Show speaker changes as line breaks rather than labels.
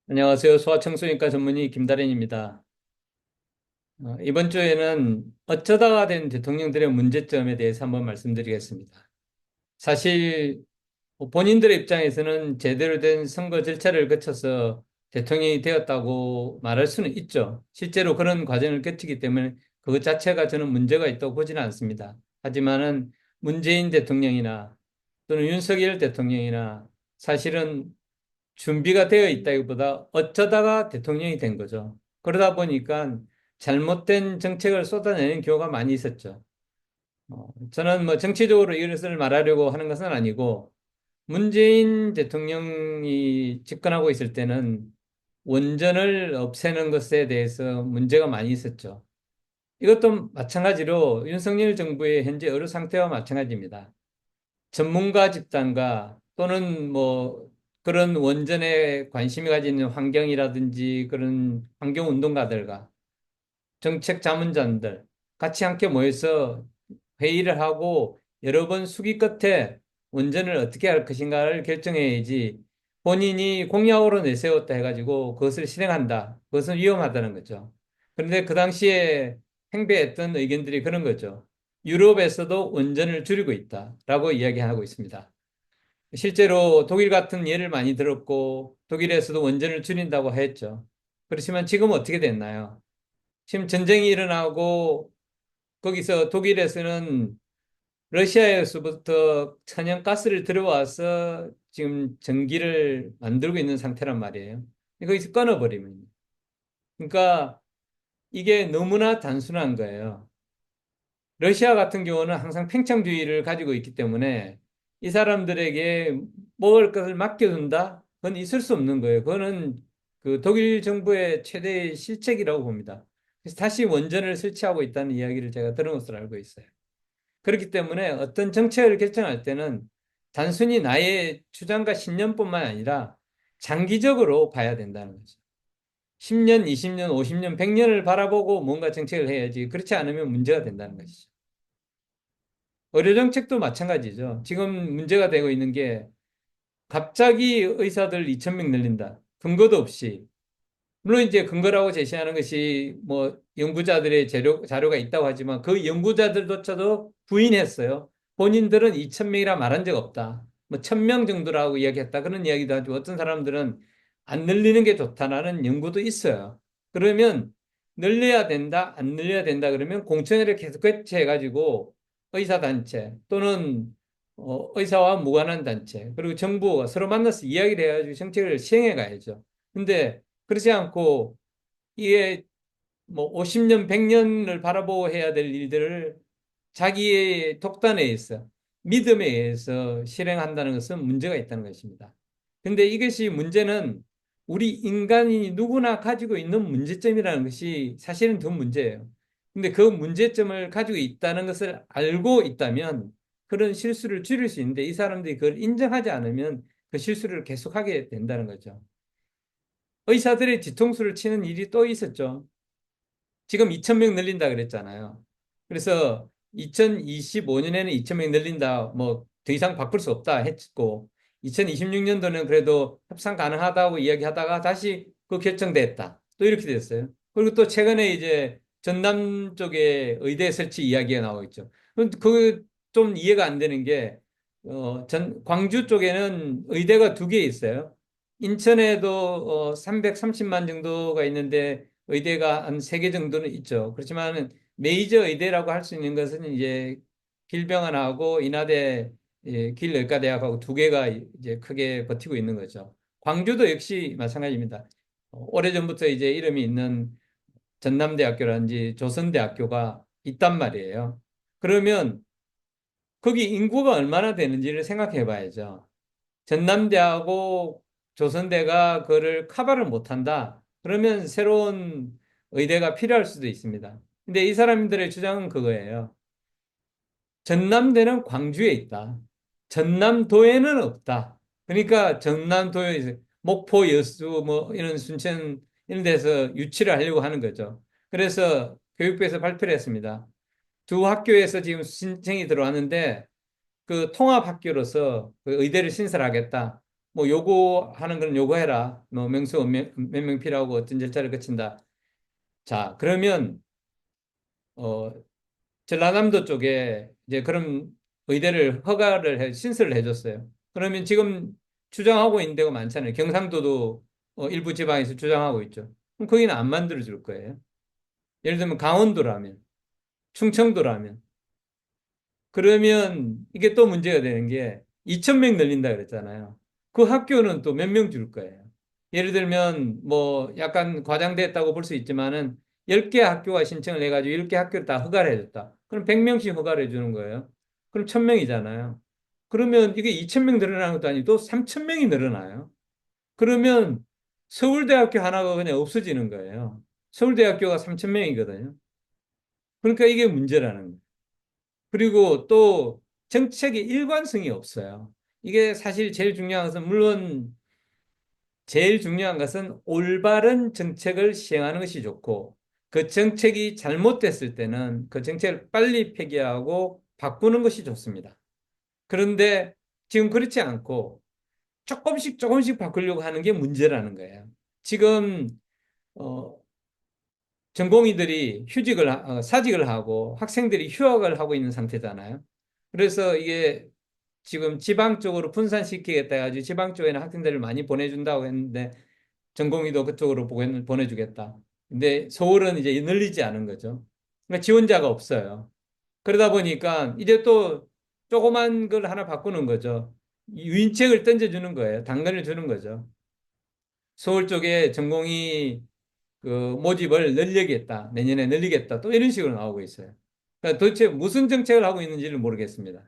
안녕하세요. 소아청소년과 전문의 김다련입니다. 이번 주에는 어쩌다가 된 대통령들의 문제점에 대해서 한번 말씀드리겠습니다. 사실 본인들의 입장에서는 제대로 된 선거 절차를 거쳐서 대통령이 되었다고 말할 수는 있죠. 실제로 그런 과정을 거치기 때문에 그것 자체가 저는 문제가 있다고 보지는 않습니다. 하지만은 문재인 대통령이나 또는 윤석열 대통령이나 사실은 준비가 되어 있다기보다 어쩌다가 대통령이 된 거죠. 그러다 보니까 잘못된 정책을 쏟아내는 경우가 많이 있었죠. 저는 뭐 정치적으로 이것을 말하려고 하는 것은 아니고 문재인 대통령이 집권하고 있을 때는 원전을 없애는 것에 대해서 문제가 많이 있었죠. 이것도 마찬가지로 윤석열 정부의 현재 의료 상태와 마찬가지입니다. 전문가 집단과 또는 뭐 그런 원전에 관심이 가지는 환경이라든지 그런 환경운동가들과 정책 자문자들 같이 함께 모여서 회의를 하고 여러 번 숙의 끝에 원전을 어떻게 할 것인가를 결정해야지 본인이 공약으로 내세웠다 해가지고 그것을 실행한다. 그것은 위험하다는 거죠. 그런데 그 당시에 행배했던 의견들이 그런 거죠. 유럽에서도 원전을 줄이고 있다라고 이야기하고 있습니다. 실제로 독일 같은 예를 많이 들었고 독일에서도 원전을 줄인다고 했죠. 그렇지만 지금 어떻게 됐나요? 지금 전쟁이 일어나고 거기서 독일에서는 러시아에서부터 천연가스를 들어와서 지금 전기를 만들고 있는 상태란 말이에요. 거기서 끊어버리면. 그러니까 이게 너무나 단순한 거예요. 러시아 같은 경우는 항상 팽창주의를 가지고 있기 때문에 이 사람들에게 먹을 것을 맡겨둔다? 그건 있을 수 없는 거예요. 그거는 그 독일 정부의 최대의 실책이라고 봅니다. 그래서 다시 원전을 설치하고 있다는 이야기를 제가 들은 것으로 알고 있어요. 그렇기 때문에 어떤 정책을 결정할 때는 단순히 나의 주장과 신념뿐만 아니라 장기적으로 봐야 된다는 거죠. 10년, 20년, 50년, 100년을 바라보고 뭔가 정책을 해야지 그렇지 않으면 문제가 된다는 것이죠. 의료 정책도 마찬가지죠. 지금 문제가 되고 있는 게 갑자기 의사들 2,000명 늘린다. 근거도 없이. 물론 이제 근거라고 제시하는 것이 뭐 연구자들의 자료가 있다고 하지만 그 연구자들조차도 부인했어요. 본인들은 2,000명이라 말한 적 없다. 뭐 1,000명 정도라고 이야기했다. 그런 이야기도 하고 어떤 사람들은 안 늘리는 게 좋다라는 연구도 있어요. 그러면 늘려야 된다, 안 늘려야 된다 그러면 공청회를 계속 개최해가지고 의사단체 또는 의사와 무관한 단체 그리고 정부가 서로 만나서 이야기를 해가지고 정책을 시행해 가야죠. 근데 그렇지 않고 이게 뭐 50년, 100년을 바라보고 해야 될 일들을 자기의 독단에 의해서 믿음에 의해서 실행한다는 것은 문제가 있다는 것입니다. 근데 이것이 문제는 우리 인간이 누구나 가지고 있는 문제점이라는 것이 사실은 더 문제예요. 근데 그 문제점을 가지고 있다는 것을 알고 있다면 그런 실수를 줄일 수 있는데 이 사람들이 그걸 인정하지 않으면 그 실수를 계속하게 된다는 거죠. 의사들의 뒤통수를 치는 일이 또 있었죠. 지금 2,000명 늘린다 그랬잖아요. 그래서 2025년에는 2,000명 늘린다, 뭐 더 이상 바꿀 수 없다 했고, 2026년도는 그래도 협상 가능하다고 이야기하다가 다시 그 결정됐다. 또 이렇게 됐어요. 그리고 또 최근에 이제 전남 쪽에 의대 설치 이야기가 나오고 있죠. 그 좀 이해가 안 되는 게, 광주 쪽에는 의대가 두 개 있어요. 인천에도 330만 정도가 있는데 의대가 한 세 개 정도는 있죠. 그렇지만 메이저 의대라고 할 수 있는 것은 이제 길병원하고 인하대, 길의과대학하고 두 개가 이제 크게 버티고 있는 거죠. 광주도 역시 마찬가지입니다. 오래전부터 이제 이름이 있는 전남대학교라든지 조선대학교가 있단 말이에요. 그러면 거기 인구가 얼마나 되는지를 생각해 봐야죠. 전남대하고 조선대가 그를 커버를 못한다. 그러면 새로운 의대가 필요할 수도 있습니다. 근데 이 사람들의 주장은 그거예요. 전남대는 광주에 있다. 전남도에는 없다. 그러니까 전남도에 목포, 여수, 뭐 이런 순천 이런 데서 유치를 하려고 하는 거죠. 그래서 교육부에서 발표를 했습니다. 두 학교에서 지금 신청이 들어왔는데 그 통합학교로서 그 의대를 신설하겠다. 뭐 요구하는 건 요구해라. 뭐 명수 몇 명 필요하고 어떤 절차를 거친다. 자, 그러면 어 전라남도 쪽에 이제 그런 의대를 허가를 신설을 해줬어요. 그러면 지금 주장하고 있는 데가 많잖아요. 경상도도 일부 지방에서 주장하고 있죠. 그럼 거기는 안 만들어줄 거예요. 예를 들면 강원도라면, 충청도라면. 그러면 이게 또 문제가 되는 게 2천 명 늘린다 그랬잖아요. 그 학교는 또 몇 명 줄 거예요. 예를 들면 뭐 약간 과장됐다고 볼 수 있지만은 10개 학교가 신청을 해가지고 10개 학교를 다 허가를 해줬다. 그럼 100명씩 허가를 해주는 거예요. 그럼 1000명이잖아요. 그러면 이게 2000명 늘어나는 것도 아니고 또 3000명이 늘어나요. 그러면 서울대학교 하나가 그냥 없어지는 거예요. 서울대학교가 3000명이거든요. 그러니까 이게 문제라는 거예요. 그리고 또 정책의 일관성이 없어요. 이게 사실 제일 중요한 것은 물론 제일 중요한 것은 올바른 정책을 시행하는 것이 좋고 그 정책이 잘못됐을 때는 그 정책을 빨리 폐기하고 바꾸는 것이 좋습니다. 그런데 지금 그렇지 않고 조금씩 조금씩 바꾸려고 하는 게 문제라는 거예요. 지금 어, 전공의들이 사직을 하고 학생들이 휴학을 하고 있는 상태잖아요. 그래서 이게 지금 지방 쪽으로 분산시키겠다 해가지고 지방 쪽에는 학생들을 많이 보내준다고 했는데 전공의도 그쪽으로 보내주겠다. 근데 서울은 이제 늘리지 않은 거죠. 그러니까 지원자가 없어요. 그러다 보니까 이제 또 조그만 걸 하나 바꾸는 거죠. 유인책을 던져주는 거예요. 당근을 주는 거죠. 서울 쪽에 전공의 그 모집을 늘리겠다. 내년에 늘리겠다. 또 이런 식으로 나오고 있어요. 그러니까 도대체 무슨 정책을 하고 있는지를 모르겠습니다.